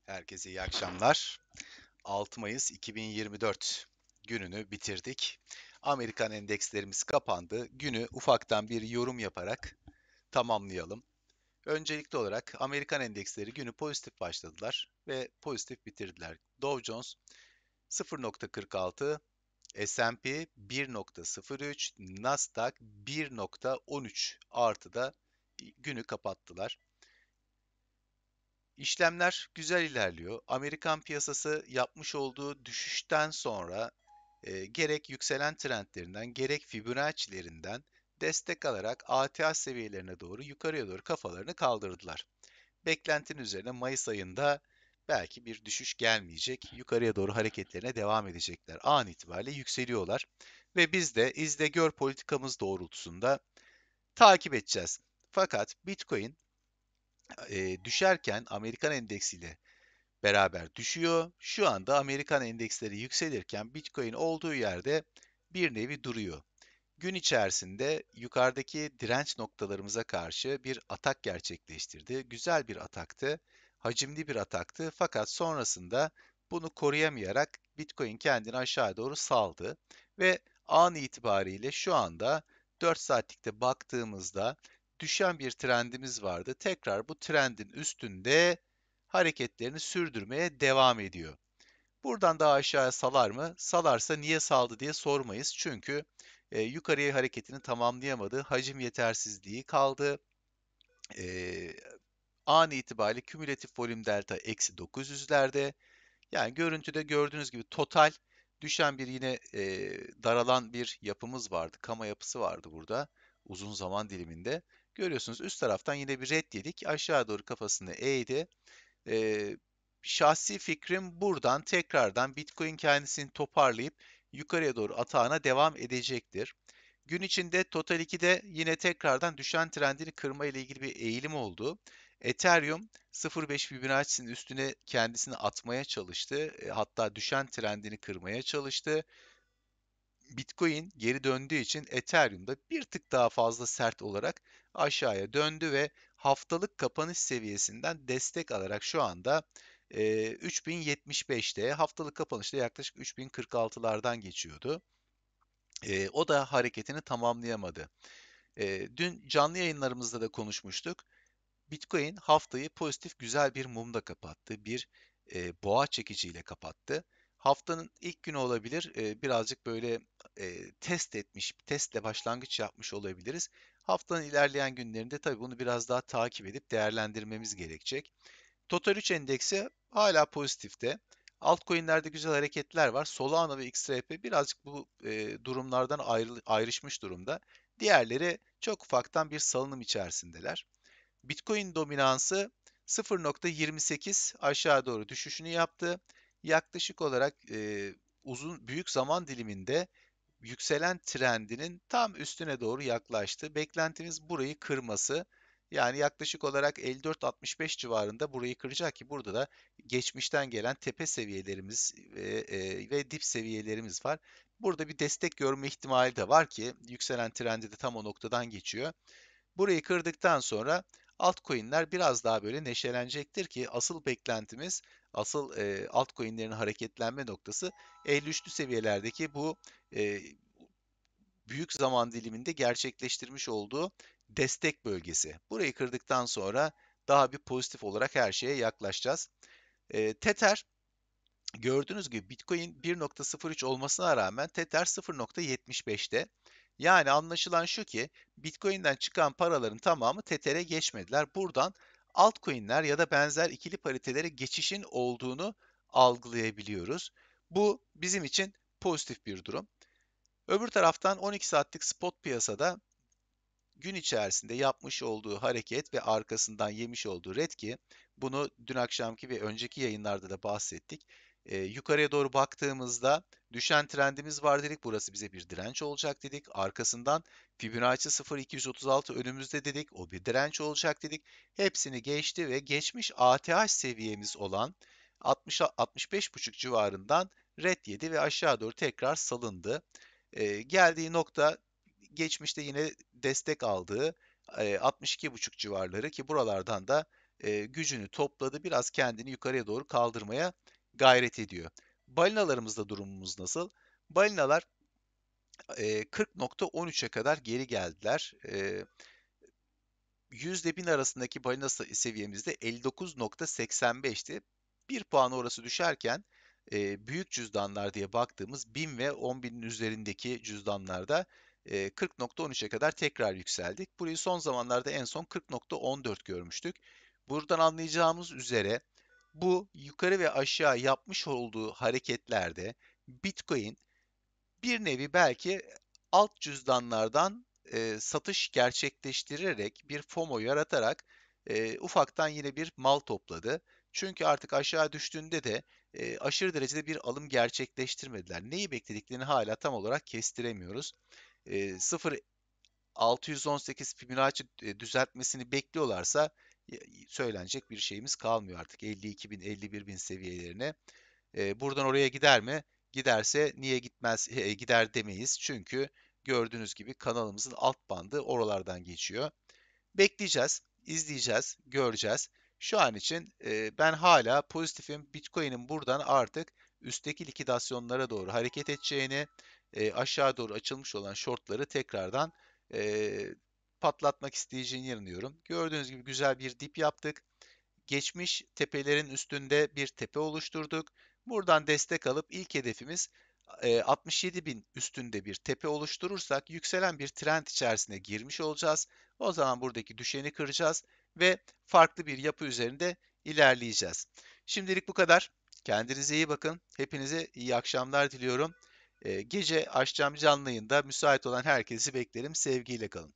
Herkese iyi akşamlar. 6 Mayıs 2024 gününü bitirdik. Amerikan endekslerimiz kapandı. Günü ufaktan bir yorum yaparak tamamlayalım. Öncelikli olarak Amerikan endeksleri günü pozitif başladılar ve pozitif bitirdiler. Dow Jones 0,46, S&P 1,03, Nasdaq 1,13 artıda günü kapattılar. İşlemler güzel ilerliyor. Amerikan piyasası yapmış olduğu düşüşten sonra gerek yükselen trendlerinden gerek Fibonacci'lerinden destek alarak ATH seviyelerine doğru yukarıya doğru kafalarını kaldırdılar. Beklentinin üzerine Mayıs ayında belki bir düşüş gelmeyecek. Yukarıya doğru hareketlerine devam edecekler. An itibariyle yükseliyorlar. Ve biz de izle gör politikamız doğrultusunda takip edeceğiz. Fakat Bitcoin düşerken Amerikan endeksiyle beraber düşüyor. Şu anda Amerikan endeksleri yükselirken Bitcoin olduğu yerde bir nevi duruyor. Gün içerisinde yukarıdaki direnç noktalarımıza karşı bir atak gerçekleştirdi. Güzel bir ataktı, hacimli bir ataktı. Fakat sonrasında bunu koruyamayarak Bitcoin kendini aşağı doğru saldı ve an itibariyle şu anda 4 saatlikte baktığımızda düşen bir trendimiz vardı. Tekrar bu trendin üstünde hareketlerini sürdürmeye devam ediyor. Buradan daha aşağıya salar mı? Salarsa niye saldı diye sormayız. Çünkü yukarıya hareketini tamamlayamadı. Hacim yetersizliği kaldı. E, An itibariyle kümülatif volüm delta eksi 900'lerde. Yani görüntüde gördüğünüz gibi total düşen bir yine daralan bir yapımız vardı. Kama yapısı vardı burada uzun zaman diliminde. Görüyorsunuz üst taraftan yine bir red yedik. Aşağı doğru kafasını eğdi. Eee, Şahsi fikrim buradan tekrardan Bitcoin kendisini toparlayıp yukarıya doğru atağına devam edecektir. Gün içinde Total 2'de yine tekrardan düşen trendini kırma ile ilgili bir eğilim oldu. Ethereum 0.5 Fibonacci'nin üstüne kendisini atmaya çalıştı. Hatta düşen trendini kırmaya çalıştı. Bitcoin geri döndüğü için Ethereum'da bir tık daha fazla sert olarak aşağıya döndü ve haftalık kapanış seviyesinden destek alarak şu anda 3075'te, haftalık kapanışta yaklaşık 3046'lardan geçiyordu. O da hareketini tamamlayamadı. Dün canlı yayınlarımızda da konuşmuştuk. Bitcoin haftayı pozitif güzel bir mumla kapattı. Bir boğa çekiciyle kapattı. Haftanın ilk günü olabilir. Birazcık böyle test etmiş, testle başlangıç yapmış olabiliriz. Haftanın ilerleyen günlerinde tabii bunu biraz daha takip edip değerlendirmemiz gerekecek. Total 3 endeksi hala pozitifte. Altcoin'lerde güzel hareketler var. Solana ve XRP birazcık bu durumlardan ayrışmış durumda. Diğerleri çok ufaktan bir salınım içerisindeler. Bitcoin dominansı 0,28 aşağı doğru düşüşünü yaptı. Yaklaşık olarak büyük zaman diliminde yükselen trendinin tam üstüne doğru yaklaştı. Beklentimiz burayı kırması. Yani yaklaşık olarak 54-65 civarında burayı kıracak ki burada da geçmişten gelen tepe seviyelerimiz ve dip seviyelerimiz var. Burada bir destek görme ihtimali de var ki yükselen trendi de tam o noktadan geçiyor. Burayı kırdıktan sonra altcoin'ler biraz daha böyle neşelenecektir ki asıl beklentimiz, asıl altcoin'lerin hareketlenme noktası 53'lü seviyelerdeki bu e, büyük zaman diliminde gerçekleştirmiş olduğu destek bölgesi. Burayı kırdıktan sonra daha bir pozitif olarak her şeye yaklaşacağız. Tether gördüğünüz gibi Bitcoin 1,03 olmasına rağmen Tether 0,75'te. Yani anlaşılan şu ki Bitcoin'den çıkan paraların tamamı Tether'e geçmediler. Buradan altcoin'ler ya da benzer ikili paritelere geçişin olduğunu algılayabiliyoruz. Bu bizim için pozitif bir durum. Öbür taraftan 12 saatlik spot piyasada gün içerisinde yapmış olduğu hareket ve arkasından yemiş olduğu red ki bunu dün akşamki ve önceki yayınlarda da bahsettik. Yukarıya doğru baktığımızda düşen trendimiz var dedik. Burası bize bir direnç olacak dedik. Arkasından Fibonacci 0,236 önümüzde dedik. O bir direnç olacak dedik. Hepsini geçti ve geçmiş ATH seviyemiz olan 60 65,5 civarından red yedi ve aşağı doğru tekrar salındı. Geldiği nokta geçmişte yine destek aldığı 62,5 civarları ki buralardan da gücünü topladı. Biraz kendini yukarıya doğru kaldırmaya gayret ediyor. Balinalarımızda durumumuz nasıl? Balinalar 40.13'e kadar geri geldiler. %1000 arasındaki balina seviyemizde 59.85'ti. Bir puan orası düşerken büyük cüzdanlar diye baktığımız 1000 ve 10.000'in üzerindeki cüzdanlarda 40.13'e kadar tekrar yükseldik. Burayı son zamanlarda en son 40.14 görmüştük. Buradan anlayacağımız üzere bu yukarı ve aşağı yapmış olduğu hareketlerde Bitcoin bir nevi belki alt cüzdanlardan satış gerçekleştirerek bir FOMO yaratarak ufaktan yine bir mal topladı. Çünkü artık aşağı düştüğünde de aşırı derecede bir alım gerçekleştirmediler. Neyi beklediklerini hala tam olarak kestiremiyoruz. 0.618 Fibonacci düzeltmesini bekliyorlarsa söylenecek bir şeyimiz kalmıyor artık 52.000, 51.000 seviyelerine. Buradan oraya gider mi? Giderse niye gitmez, gider demeyiz. Çünkü gördüğünüz gibi kanalımızın alt bandı oralardan geçiyor. Bekleyeceğiz, izleyeceğiz, göreceğiz. Şu an için ben hala pozitifim. Bitcoin'in buradan artık üstteki likidasyonlara doğru hareket edeceğini, aşağı doğru açılmış olan shortları tekrardan e, patlatmak isteyeceğini inanıyorum. Gördüğünüz gibi güzel bir dip yaptık. Geçmiş tepelerin üstünde bir tepe oluşturduk. Buradan destek alıp ilk hedefimiz 67.000 üstünde bir tepe oluşturursak yükselen bir trend içerisine girmiş olacağız. O zaman buradaki düşeni kıracağız ve farklı bir yapı üzerinde ilerleyeceğiz. Şimdilik bu kadar. Kendinize iyi bakın. Hepinize iyi akşamlar diliyorum. Gece açacağım canlı yayında müsait olan herkesi beklerim. Sevgiyle kalın.